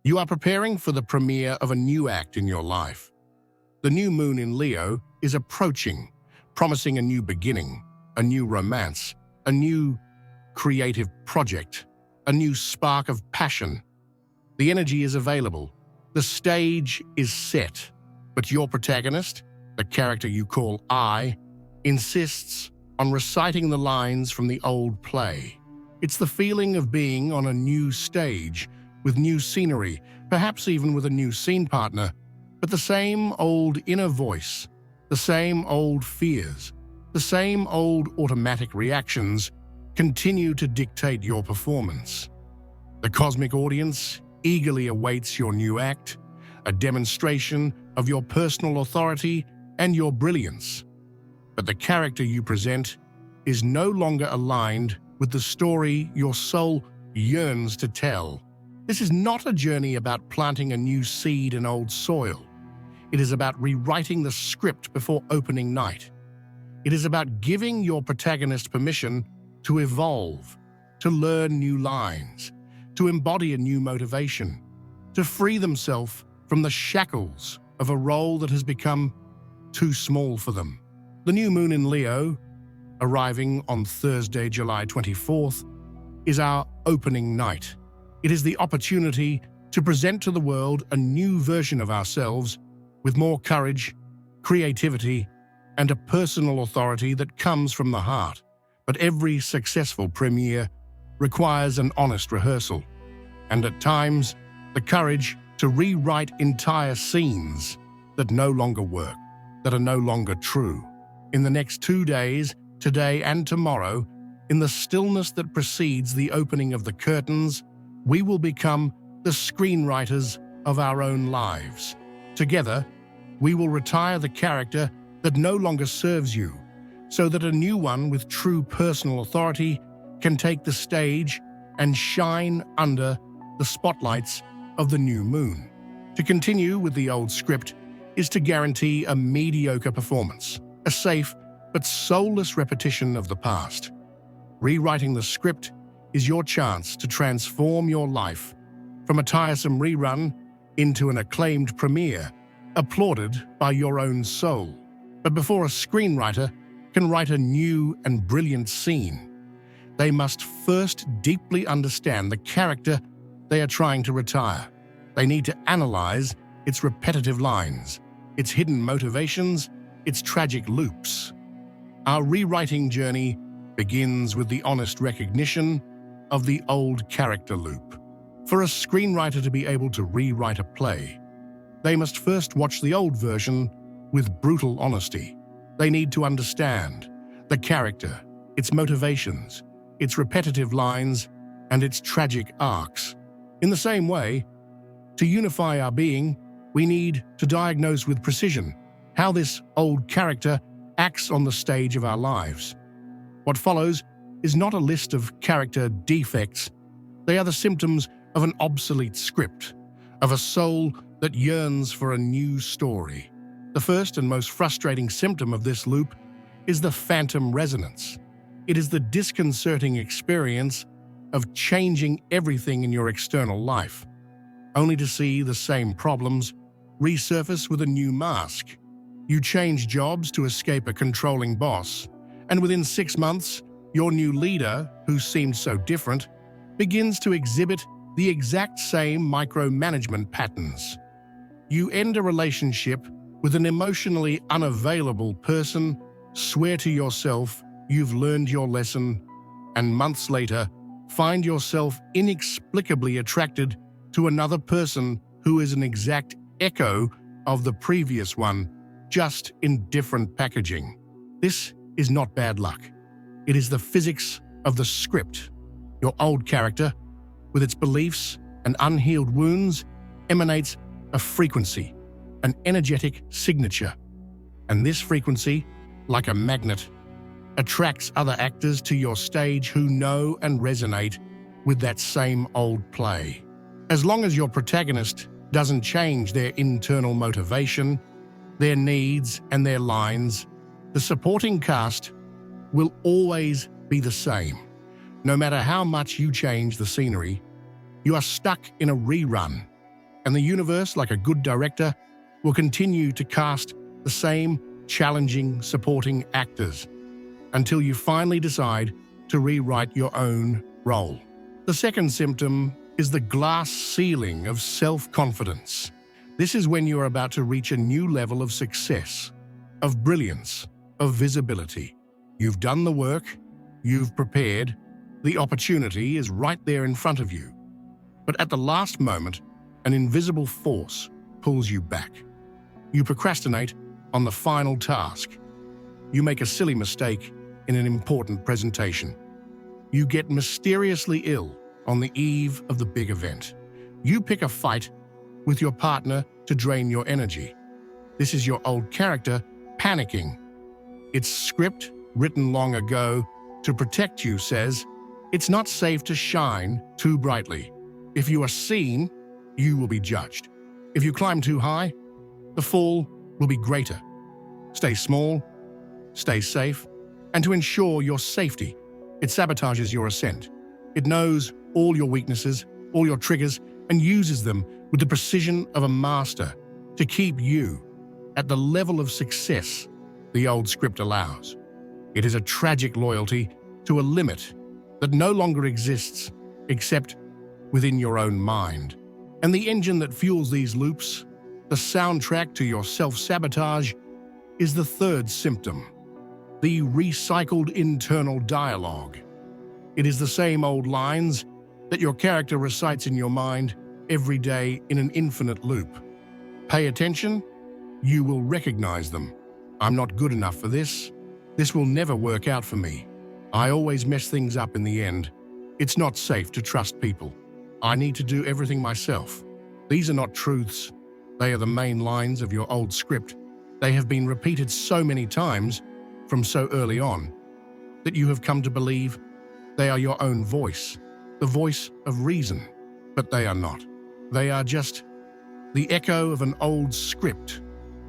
You are preparing for the premiere of a new act in your life. The new moon in Leo is approaching, promising a new beginning, a new romance, a new creative project, a new spark of passion. The energy is available. The stage is set. But your protagonist, the character you call I, insists on reciting the lines from the old play. It's the feeling of being on a new stage, with new scenery, perhaps even with a new scene partner, but the same old inner voice, the same old fears, the same old automatic reactions continue to dictate your performance. The cosmic audience eagerly awaits your new act, a demonstration of your personal authority and your brilliance. But the character you present is no longer aligned with the story your soul yearns to tell. This is not a journey about planting a new seed in old soil. It is about rewriting the script before opening night. It is about giving your protagonist permission to evolve, to learn new lines, to embody a new motivation, to free themselves from the shackles of a role that has become too small for them. The new moon in Leo, arriving on Thursday, July 24th, is our opening night. It is the opportunity to present to the world a new version of ourselves with more courage, creativity, and a personal authority that comes from the heart. But every successful premiere requires an honest rehearsal, and at times, the courage to rewrite entire scenes that no longer work, that are no longer true. In the next 2 days, today and tomorrow, in the stillness that precedes the opening of the curtains, we will become the screenwriters of our own lives. Together, we will retire the character that no longer serves you, so that a new one with true personal authority can take the stage and shine under the spotlights of the new moon. To continue with the old script is to guarantee a mediocre performance, a safe but soulless repetition of the past. Rewriting the script is your chance to transform your life from a tiresome rerun into an acclaimed premiere, applauded by your own soul. But before a screenwriter can write a new and brilliant scene, they must first deeply understand the character they are trying to retire. They need to analyze its repetitive lines, its hidden motivations, its tragic loops. Our rewriting journey begins with the honest recognition of the old character loop. For a screenwriter to be able to rewrite a play, they must first watch the old version with brutal honesty. They need to understand the character, its motivations, its repetitive lines, and its tragic arcs. In the same way, to unify our being, we need to diagnose with precision how this old character acts on the stage of our lives. What follows is not a list of character defects. They are the symptoms of an obsolete script, of a soul that yearns for a new story. The first and most frustrating symptom of this loop is the phantom resonance. It is the disconcerting experience of changing everything in your external life, only to see the same problems resurface with a new mask. You change jobs to escape a controlling boss, and within 6 months, your new leader, who seemed so different, begins to exhibit the exact same micromanagement patterns. You end a relationship with an emotionally unavailable person, swear to yourself you've learned your lesson, and months later, find yourself inexplicably attracted to another person who is an exact echo of the previous one, just in different packaging. This is not bad luck. It is the physics of the script. Your old character, with its beliefs and unhealed wounds, emanates a frequency, an energetic signature. And this frequency, like a magnet, attracts other actors to your stage who know and resonate with that same old play. As long as your protagonist doesn't change their internal motivation, their needs, and their lines, the supporting cast will always be the same. No matter how much you change the scenery, you are stuck in a rerun, And the universe, like a good director, will continue to cast the same challenging, supporting actors until you finally decide to rewrite your own role. The second symptom is the glass ceiling of self-confidence. This is when you are about to reach a new level of success, of brilliance, of visibility. You've done the work, you've prepared, the opportunity is right there in front of you. But at the last moment, an invisible force pulls you back. You procrastinate on the final task. You make a silly mistake in an important presentation. You get mysteriously ill on the eve of the big event. You pick a fight with your partner to drain your energy. This is your old character panicking. Its script, written long ago to protect you, says, it's not safe to shine too brightly. If you are seen, you will be judged. If you climb too high, the fall will be greater. Stay small, stay safe, and to ensure your safety, it sabotages your ascent. It knows all your weaknesses, all your triggers, and uses them with the precision of a master to keep you at the level of success the old script allows. It is a tragic loyalty to a limit that no longer exists except within your own mind. And the engine that fuels these loops, the soundtrack to your self-sabotage, is the third symptom, the recycled internal dialogue. It is the same old lines that your character recites in your mind every day in an infinite loop. Pay attention, you will recognize them. I'm not good enough for this. This will never work out for me. I always mess things up in the end. It's not safe to trust people. I need to do everything myself. These are not truths. They are the main lines of your old script. They have been repeated so many times from so early on that you have come to believe they are your own voice, the voice of reason. But they are not. They are just the echo of an old script,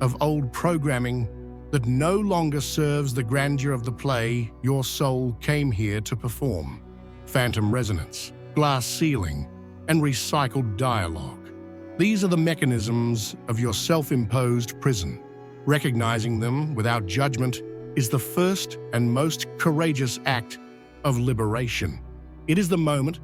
of old programming that no longer serves the grandeur of the play your soul came here to perform. Phantom resonance, glass ceiling, and recycled dialogue. These are the mechanisms of your self-imposed prison. Recognizing them without judgment is the first and most courageous act of liberation. It is the moment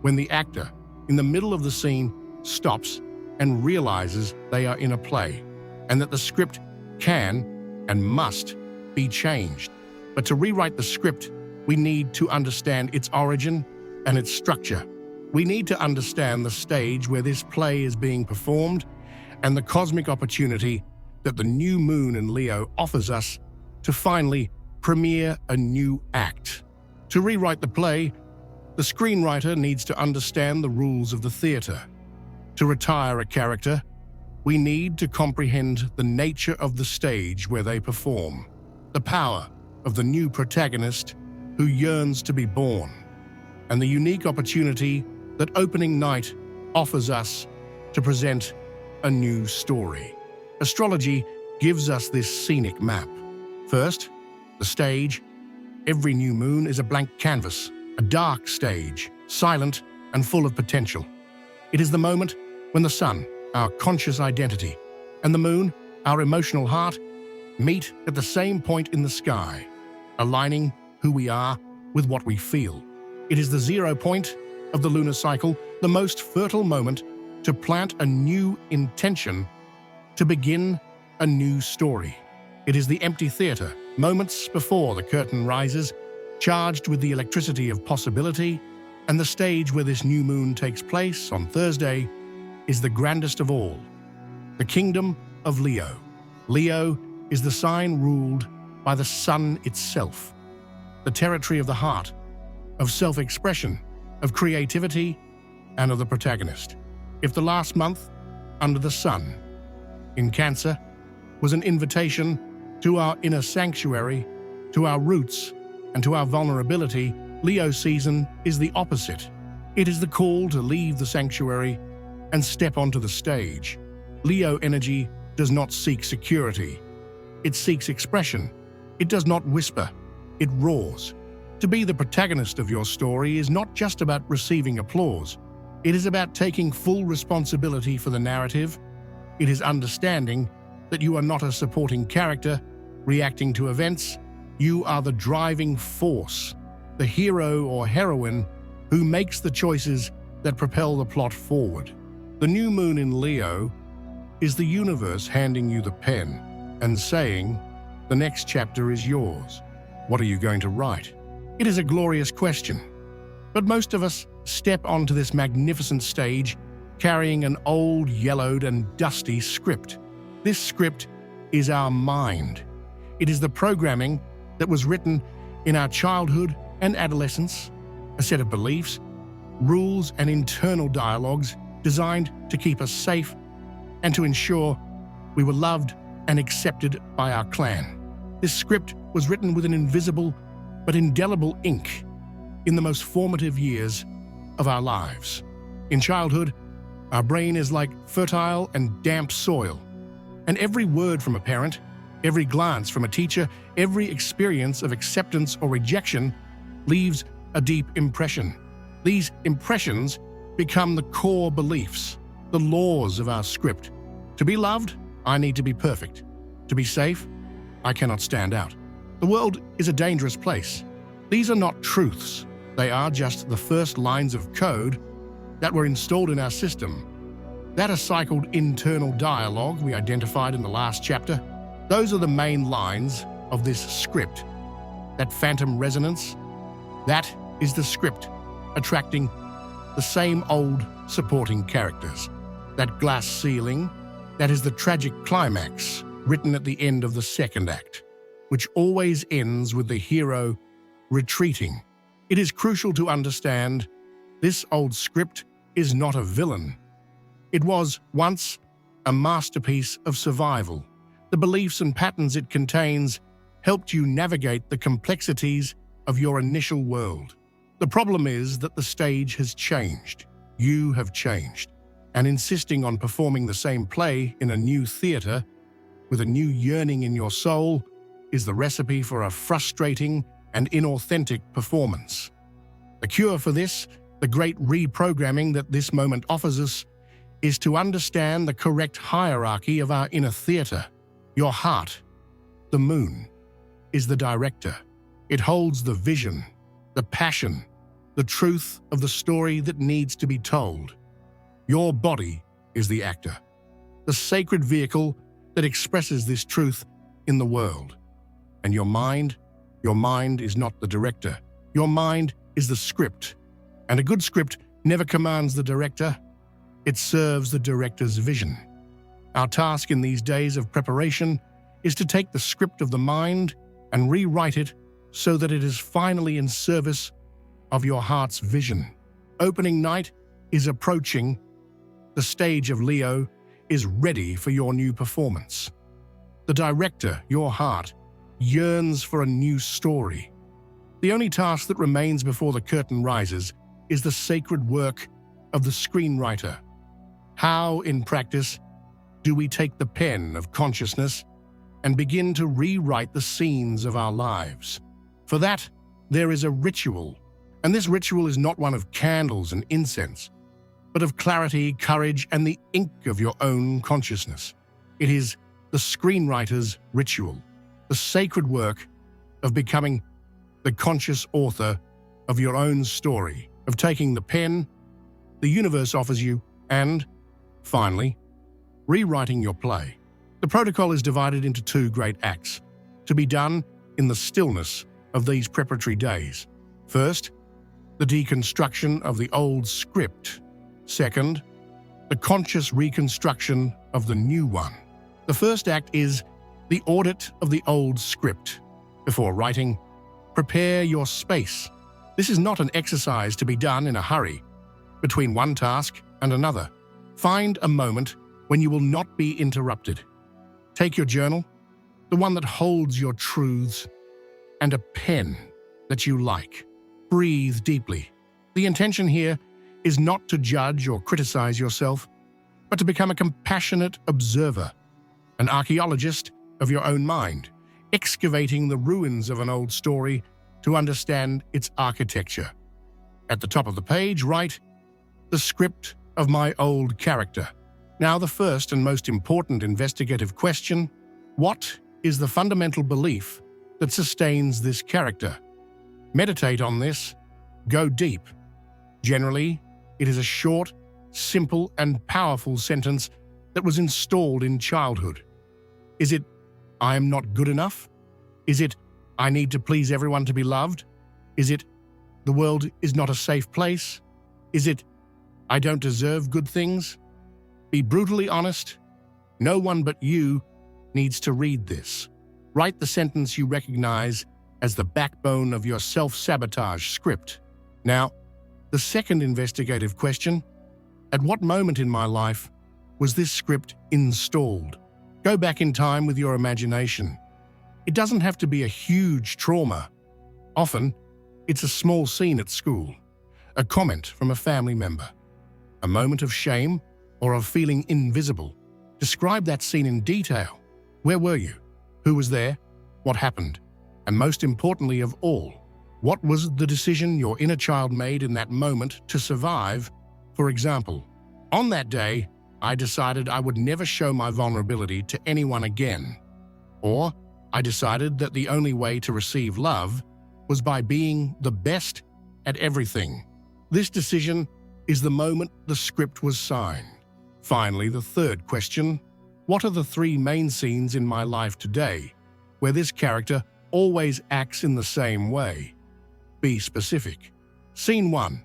when the actor, in the middle of the scene, stops and realizes they are in a play, and that the script can and must be changed. But to rewrite the script, we need to understand its origin and its structure. We need to understand the stage where this play is being performed and the cosmic opportunity that the new moon in Leo offers us to finally premiere a new act. To rewrite the play, the screenwriter needs to understand the rules of the theater. To retire a character, we need to comprehend the nature of the stage where they perform, the power of the new protagonist who yearns to be born, and the unique opportunity that opening night offers us to present a new story. Astrology gives us this scenic map. First, the stage. Every new moon is a blank canvas, a dark stage, silent and full of potential. It is the moment when the sun, our conscious identity, and the moon, our emotional heart, meet at the same point in the sky, aligning who we are with what we feel. It is the 0 point of the lunar cycle, the most fertile moment to plant a new intention, to begin a new story. It is the empty theater, moments before the curtain rises, charged with the electricity of possibility, and the stage where this new moon takes place on Thursday is the grandest of all, the kingdom of Leo. Leo is the sign ruled by the sun itself, the territory of the heart, of self-expression, of creativity, and of the protagonist. If the last month, under the sun, in Cancer, was an invitation to our inner sanctuary, to our roots, and to our vulnerability, Leo season is the opposite. It is the call to leave the sanctuary and step onto the stage. Leo energy does not seek security. It seeks expression. It does not whisper. It roars. To be the protagonist of your story is not just about receiving applause. It is about taking full responsibility for the narrative. It is understanding that you are not a supporting character reacting to events. You are the driving force, the hero or heroine who makes the choices that propel the plot forward. The new moon in Leo is the universe handing you the pen and saying, the next chapter is yours. What are you going to write? It is a glorious question. But most of us step onto this magnificent stage carrying an old, yellowed, and dusty script. This script is our mind. It is the programming that was written in our childhood and adolescence, a set of beliefs, rules, and internal dialogues designed to keep us safe and to ensure we were loved and accepted by our clan. This script was written with an invisible but indelible ink in the most formative years of our lives. In childhood, our brain is like fertile and damp soil, and every word from a parent, every glance from a teacher, every experience of acceptance or rejection leaves a deep impression. These impressions become the core beliefs, the laws of our script. To be loved, I need to be perfect. To be safe, I cannot stand out. The world is a dangerous place. These are not truths. They are just the first lines of code that were installed in our system. That recycled internal dialogue we identified in the last chapter, those are the main lines of this script. That phantom resonance, that is the script attracting the same old supporting characters. That glass ceiling, that is the tragic climax written at the end of the second act, which always ends with the hero retreating. It is crucial to understand this old script is not a villain. It was once a masterpiece of survival. The beliefs and patterns it contains helped you navigate the complexities of your initial world. The problem is that the stage has changed. You have changed. And insisting on performing the same play in a new theater with a new yearning in your soul is the recipe for a frustrating and inauthentic performance. The cure for this, the great reprogramming that this moment offers us, is to understand the correct hierarchy of our inner theater. Your heart, the moon, is the director. It holds the vision, the passion, the truth of the story that needs to be told. Your body is the actor, the sacred vehicle that expresses this truth in the world. And your mind is not the director. Your mind is the script. And a good script never commands the director. It serves the director's vision. Our task in these days of preparation is to take the script of the mind and rewrite it so that it is finally in service of your heart's vision. Opening night is approaching. The stage of Leo is ready for your new performance. The director, your heart, yearns for a new story. The only task that remains before the curtain rises is the sacred work of the screenwriter. How, in practice, do we take the pen of consciousness and begin to rewrite the scenes of our lives? For that, there is a ritual, and this ritual is not one of candles and incense, but of clarity, courage, and the ink of your own consciousness. It is the screenwriter's ritual, the sacred work of becoming the conscious author of your own story, of taking the pen the universe offers you, and, finally, rewriting your play. The protocol is divided into two great acts, to be done in the stillness of these preparatory days. First, the deconstruction of the old script. Second, the conscious reconstruction of the new one. The first act is the audit of the old script. Before writing, prepare your space. This is not an exercise to be done in a hurry, between one task and another. Find a moment when you will not be interrupted. Take your journal, the one that holds your truths, and a pen that you like. Breathe deeply. The intention here is not to judge or criticize yourself, but to become a compassionate observer, an archaeologist of your own mind, excavating the ruins of an old story to understand its architecture. At the top of the page, write, the script of my old character. Now, the first and most important investigative question: what is the fundamental belief that sustains this character? Meditate on this. Go deep. Generally, it is a short, simple, and powerful sentence that was installed in childhood. Is it, "I am not good enough"? Is it, "I need to please everyone to be loved"? Is it, "The world is not a safe place"? Is it, "I don't deserve good things"? Be brutally honest. No one but you needs to read this. Write the sentence you recognize as the backbone of your self-sabotage script. Now, the second investigative question: at what moment in my life was this script installed? Go back in time with your imagination. It doesn't have to be a huge trauma. Often, it's a small scene at school, a comment from a family member, a moment of shame or of feeling invisible. Describe that scene in detail. Where were you? Who was there? What happened? And most importantly of all, what was the decision your inner child made in that moment to survive? For example, on that day, I decided I would never show my vulnerability to anyone again. Or I decided that the only way to receive love was by being the best at everything. This decision is the moment the script was signed. Finally, the third question: what are the three main scenes in my life today where this character always acts in the same way? Be specific. Scene 1.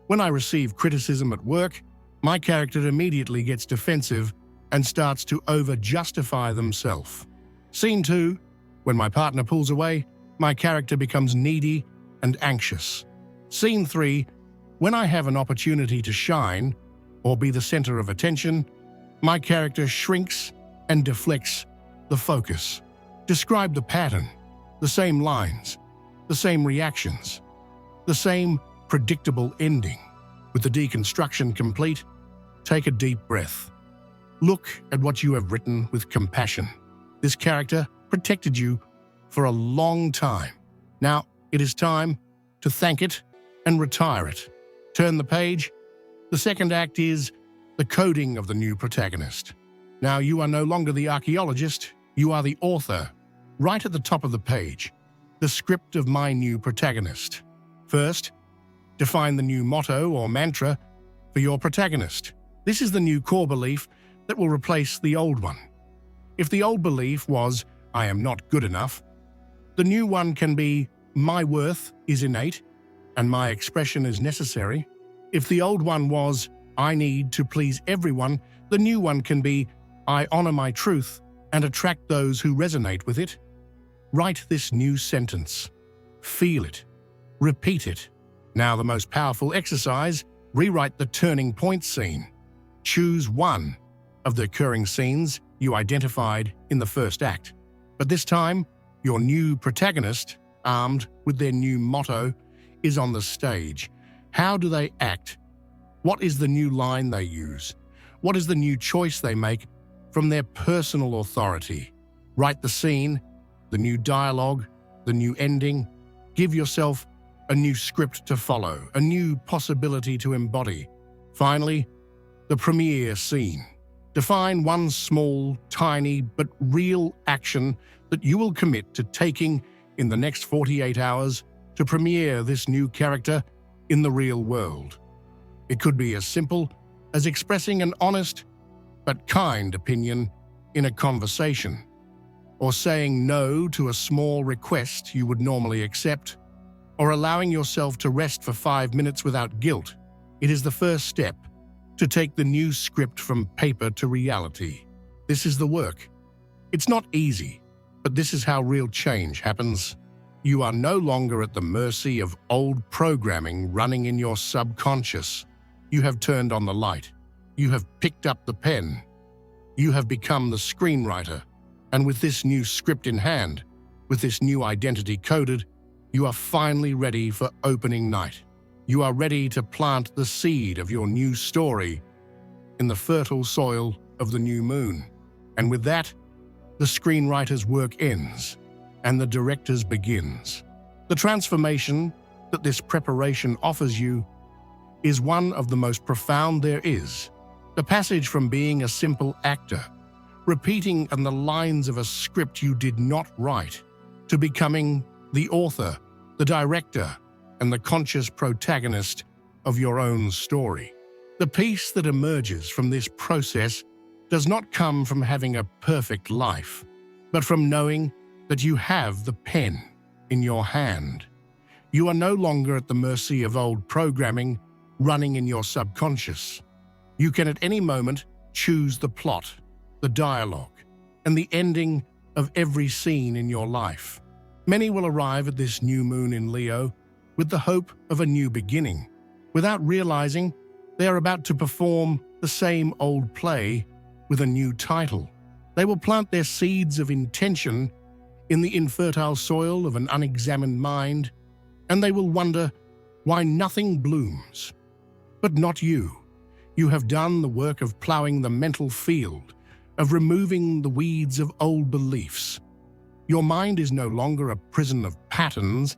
When I receive criticism at work, my character immediately gets defensive and starts to over-justify themselves. Scene 2. When my partner pulls away, my character becomes needy and anxious. Scene 3. When I have an opportunity to shine or be the center of attention, my character shrinks and deflects the focus. Describe the pattern, the same lines, the same reactions, the same predictable ending. With the deconstruction complete, take a deep breath. Look at what you have written with compassion. This character protected you for a long time. Now it is time to thank it and retire it. Turn the page. The second act is the coding of the new protagonist. Now you are no longer the archaeologist, you are the author. Right at the top of the page, the script of my new protagonist. First, define the new motto or mantra for your protagonist. This is the new core belief that will replace the old one. If the old belief was, "I am not good enough," the new one can be, "My worth is innate and my expression is necessary." If the old one was, "I need to please everyone," the new one can be, "I honor my truth and attract those who resonate with it." Write this new sentence. Feel it. Repeat it. Now, the most powerful exercise: rewrite the turning point scene. Choose one of the occurring scenes you identified in the first act. But this time, your new protagonist, armed with their new motto, is on the stage. How do they act? What is the new line they use? What is the new choice they make from their personal authority? Write the scene, the new dialogue, the new ending. Give yourself a new script to follow, a new possibility to embody. Finally, the premiere scene. Define one small, tiny, but real action that you will commit to taking in the next 48 hours to premiere this new character in the real world. It could be as simple as expressing an honest but kind opinion in a conversation, or saying no to a small request you would normally accept, or allowing yourself to rest for 5 minutes without guilt. It is the first step to take the new script from paper to reality. This is the work. It's not easy, but this is how real change happens. You are no longer at the mercy of old programming running in your subconscious. You have turned on the light. You have picked up the pen. You have become the screenwriter. And with this new script in hand, with this new identity coded, you are finally ready for opening night. You are ready to plant the seed of your new story in the fertile soil of the new moon. And with that, the screenwriter's work ends and the director's begins. The transformation that this preparation offers you is one of the most profound there is. The passage from being a simple actor, repeating on the lines of a script you did not write, to becoming the author, the director, and the conscious protagonist of your own story. The peace that emerges from this process does not come from having a perfect life, but from knowing that you have the pen in your hand. You are no longer at the mercy of old programming running in your subconscious. You can at any moment choose the plot, the dialogue, and the ending of every scene in your life. Many will arrive at this new moon in Leo with the hope of a new beginning, without realizing they are about to perform the same old play with a new title. They will plant their seeds of intention in the infertile soil of an unexamined mind, and they will wonder why nothing blooms. But not you. You have done the work of plowing the mental field, of removing the weeds of old beliefs. Your mind is no longer a prison of patterns.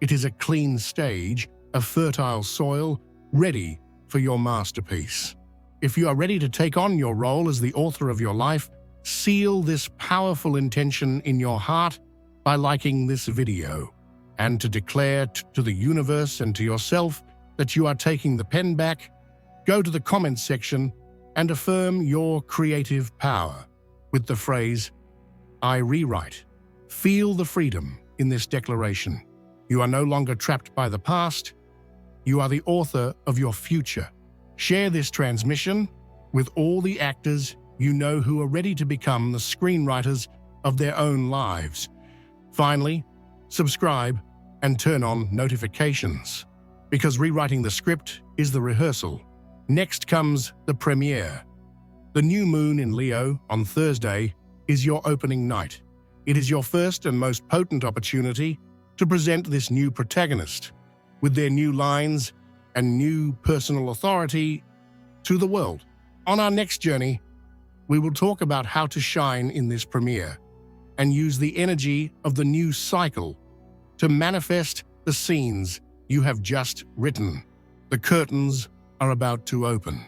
It is a clean stage, a fertile soil, ready for your masterpiece. If you are ready to take on your role as the author of your life, seal this powerful intention in your heart by liking this video, and to declare to the universe and to yourself that you are taking the pen back. Go to the comments section and affirm your creative power with the phrase, "I rewrite." Feel the freedom in this declaration. You are no longer trapped by the past. You are the author of your future. Share this transmission with all the actors you know who are ready to become the screenwriters of their own lives. Finally, subscribe and turn on notifications, because rewriting the script is the rehearsal. Next comes the premiere. The new moon in Leo on Thursday is your opening night. It is your first and most potent opportunity to present this new protagonist with their new lines and new personal authority to the world. On our next journey, we will talk about how to shine in this premiere and use the energy of the new cycle to manifest the scenes you have just written. The curtains are about to open.